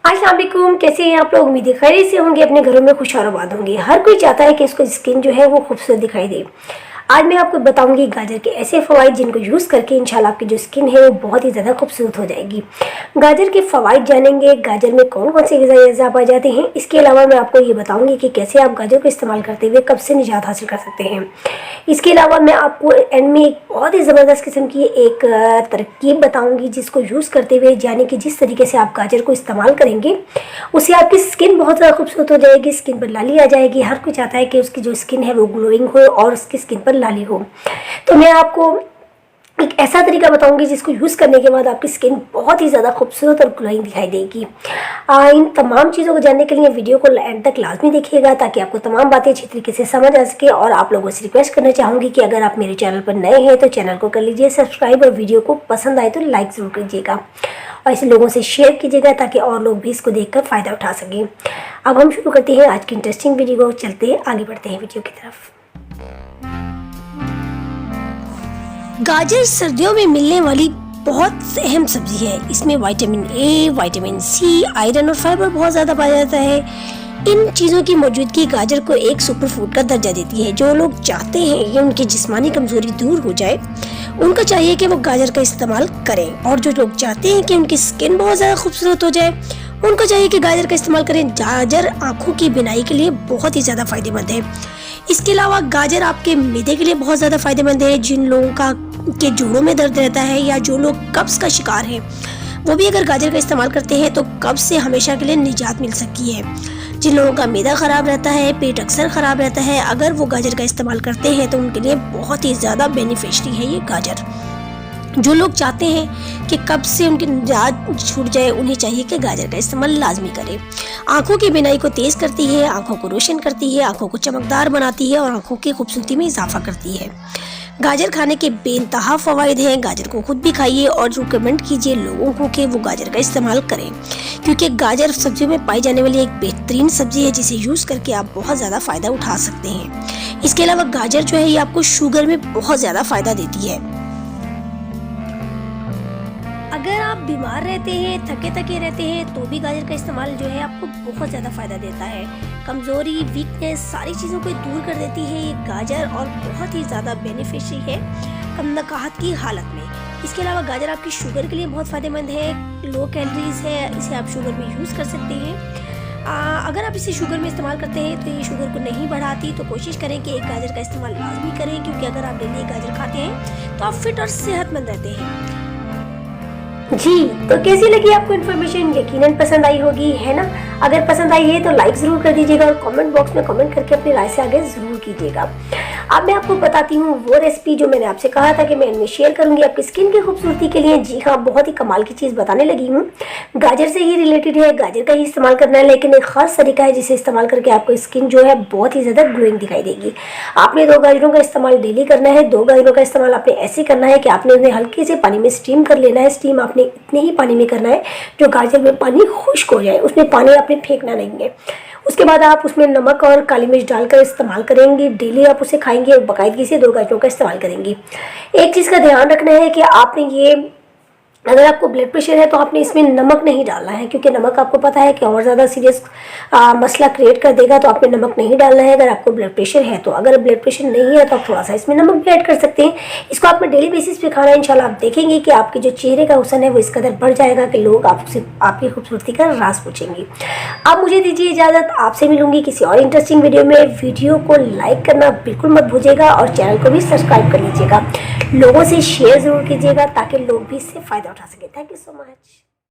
अस्सलाम वालेकुम, कैसे हैं आप लोग। उम्मीद है खैरियत से होंगे, अपने घरों में खुश और आबाद होंगे। हर कोई चाहता है कि उसको स्किन जो है वो खूबसूरत दिखाई दे। आज मैं आपको बताऊंगी गाजर के ऐसे फ़वाइद जिनको यूज़ करके इंशाल्लाह आपकी जो स्किन है वो बहुत ही ज़्यादा खूबसूरत हो जाएगी। गाजर के फ़वाइद जानेंगे, गाजर में कौन कौन से ग़िज़ाई अज़्ज़ा पाए जाते हैं। इसके अलावा मैं आपको ये बताऊंगी कि कैसे आप गाजर को इस्तेमाल करते हुए कब्ज़ से निजात हासिल कर सकते हैं। इसके अलावा मैं आपको एंड में एक बहुत ही ज़बरदस्त किस्म की एक तरकीब बताऊंगी जिसको यूज़ करते हुए, यानी कि जिस तरीके से आप गाजर को इस्तेमाल करेंगे उससे आपकी स्किन बहुत ज़्यादा खूबसूरत हो जाएगी, स्किन पर लाली आ जाएगी। हर कोई चाहता है कि उसकी जो स्किन है वो ग्लोइंग हो और उसकी स्किन पर लाली हो। तो मैं आपको एक ऐसा तरीका बताऊंगी जिसको यूज़ करने के बाद आपकी स्किन बहुत ही ज़्यादा खूबसूरत और ग्लोइंग दिखाई देगी। इन तमाम चीज़ों को जानने के लिए वीडियो को एंड तक लाजमी देखिएगा ताकि आपको तमाम बातें अच्छी तरीके से समझ आ सके। और आप लोगों से रिक्वेस्ट करना चाहूँगी कि अगर आप मेरे चैनल पर नए हैं तो चैनल को कर लीजिए सब्सक्राइब, और वीडियो को पसंद आए तो लाइक ज़रूर कीजिएगा और ऐसे लोगों से शेयर कीजिएगा ताकि और लोग भी इसको देखकर फ़ायदा उठा सकें। अब हम शुरू करते हैं आज की इंटरेस्टिंग वीडियो को। चलते हैं आगे, बढ़ते हैं वीडियो की तरफ। गाजर सर्दियों में मिलने वाली बहुत अहम सब्जी है। इसमें vitamin A, vitamin C, iron और फाइबर बहुत ज़्यादा पाया जाता है। इन चीज़ों की मौजूदगी गाजर को एक सुपर फूड का दर्जा देती है। जो लोग चाहते हैं कि उनकी जिस्मानी कमज़ोरी दूर हो जाए, उनको चाहिए कि वो गाजर का इस्तेमाल करें। और जो लोग चाहते हैं कि उनकी स्किन बहुत ज़्यादा खूबसूरत हो जाए, उनको चाहिए कि गाजर का इस्तेमाल करें। गाजर आँखों की बिनाई के लिए बहुत ही ज़्यादा फ़ायदेमंद है। इसके अलावा गाजर आपके मैदे के लिए बहुत ज़्यादा फ़ायदेमंद है। जिन लोगों का के जोड़ों में दर्द रहता है या जो लोग कब्ज़ का शिकार हैं, वो भी अगर गाजर का इस्तेमाल करते हैं तो कब्ज़ से हमेशा के लिए निजात मिल सकती है। जिन लोगों का मैदा ख़राब रहता है, पेट अक्सर ख़राब रहता है, अगर वो गाजर का इस्तेमाल करते हैं तो उनके लिए बहुत ही ज़्यादा बेनिफिशियरी है ये गाजर। जो लोग चाहते हैं कि कब्ज़ से उनकी निजात छूट जाए, उन्हें चाहिए कि गाजर का इस्तेमाल लाजमी करें। आँखों की बिनाई को तेज़ करती है, आँखों को रोशन करती है, आँखों को चमकदार बनाती है और आँखों की खूबसूरती में इजाफा करती है। गाजर खाने के बेइंतहा फ़वाइद हैं। गाजर को खुद भी खाइए और रिकमेंड कीजिए लोगों को कि वो गाजर का इस्तेमाल करें, क्योंकि गाजर सब्जियों में पाई जाने वाली एक बेहतरीन सब्जी है जिसे यूज़ करके आप बहुत ज़्यादा फ़ायदा उठा सकते हैं। इसके अलावा गाजर जो है ये आपको शुगर में बहुत ज़्यादा फ़ायदा देती है। अगर आप बीमार रहते हैं, थके थके रहते हैं, तो भी गाजर का इस्तेमाल जो है आपको बहुत ज़्यादा फ़ायदा देता है। कमज़ोरी, वीकनेस, सारी चीज़ों को दूर कर देती है ये गाजर और बहुत ही ज़्यादा बेनिफिशियरी है कमज़ोरी की हालत में। इसके अलावा गाजर आपकी शुगर के लिए बहुत फ़ायदेमंद है, लो कैलोरीज है, इसे आप शुगर में यूज़ कर सकते हैं। अगर आप इसे शुगर में इस्तेमाल करते हैं तो ये शुगर को नहीं बढ़ाती, तो कोशिश करें कि एक गाजर का इस्तेमाल लाजमी करें, क्योंकि अगर आप डेली एक गाजर खाते हैं तो आप फिट और सेहतमंद रहते हैं। जी, तो कैसी लगी आपको इन्फॉर्मेशन? यकीनन पसंद आई होगी, है ना। अगर पसंद आई है तो लाइक ज़रूर कर दीजिएगा और कमेंट बॉक्स में कमेंट करके अपनी राय से आगे ज़रूर कीजिएगा। अब मैं आपको बताती हूँ वो रेसिपी जो मैंने आपसे कहा था कि मैं इनमें शेयर करूँगी आपकी स्किन की खूबसूरती के लिए। जी हाँ, बहुत ही कमाल की चीज़ बताने लगी हूँ। गाजर से ही रिलेटेड है, गाजर का ही इस्तेमाल करना है, लेकिन एक ख़ास तरीका है जिसे इस्तेमाल करके आपको स्किन जो है बहुत ही ज़्यादा ग्लोइंग दिखाई देगी। आपने 2 गाजरों का इस्तेमाल डेली करना है। 2 गाजरों का इस्तेमाल आपने ऐसे करना है कि आपने उन्हें हल्के से पानी में स्टीम कर लेना है। स्टीम आपने इतने ही पानी में करना है जो गाजर में पानी खुश्क हो जाए, उसमें पानी आपने फेंकना नहीं है। उसके बाद आप उसमें नमक और काली मिर्च डालकर इस्तेमाल करेंगे। डेली आप उसे खाएंगे और बाकायदगी से 2 गाजरों का इस्तेमाल करेंगे। एक चीज़ का ध्यान रखना है कि आपने ये, अगर आपको ब्लड प्रेशर है तो आपने इसमें नमक नहीं डालना है, क्योंकि नमक आपको पता है कि और ज़्यादा सीरियस मसला क्रिएट कर देगा, तो आपने नमक नहीं डालना है अगर आपको ब्लड प्रेशर है तो। अगर ब्लड प्रेशर नहीं है तो आप थोड़ा सा इसमें नमक भी ऐड कर सकते हैं। इसको आपने डेली बेसिस पे खाना है। इंशाल्लाह आप देखेंगे कि आपके जो चेहरे का हुस्न है वो इस कदर बढ़ जाएगा कि लोग आपसे आपकी खूबसूरती का राज पूछेंगे। आप मुझे दीजिए इजाज़त, आपसे मिलूंगी किसी और इंटरेस्टिंग वीडियो में। वीडियो को लाइक करना बिल्कुल मत भूलिएगा और चैनल को भी सब्सक्राइब कर लीजिएगा। लोगों से शेयर ज़रूर कीजिएगा ताकि लोग भी इससे फ़ायदा उठा सकें। Thank you so much.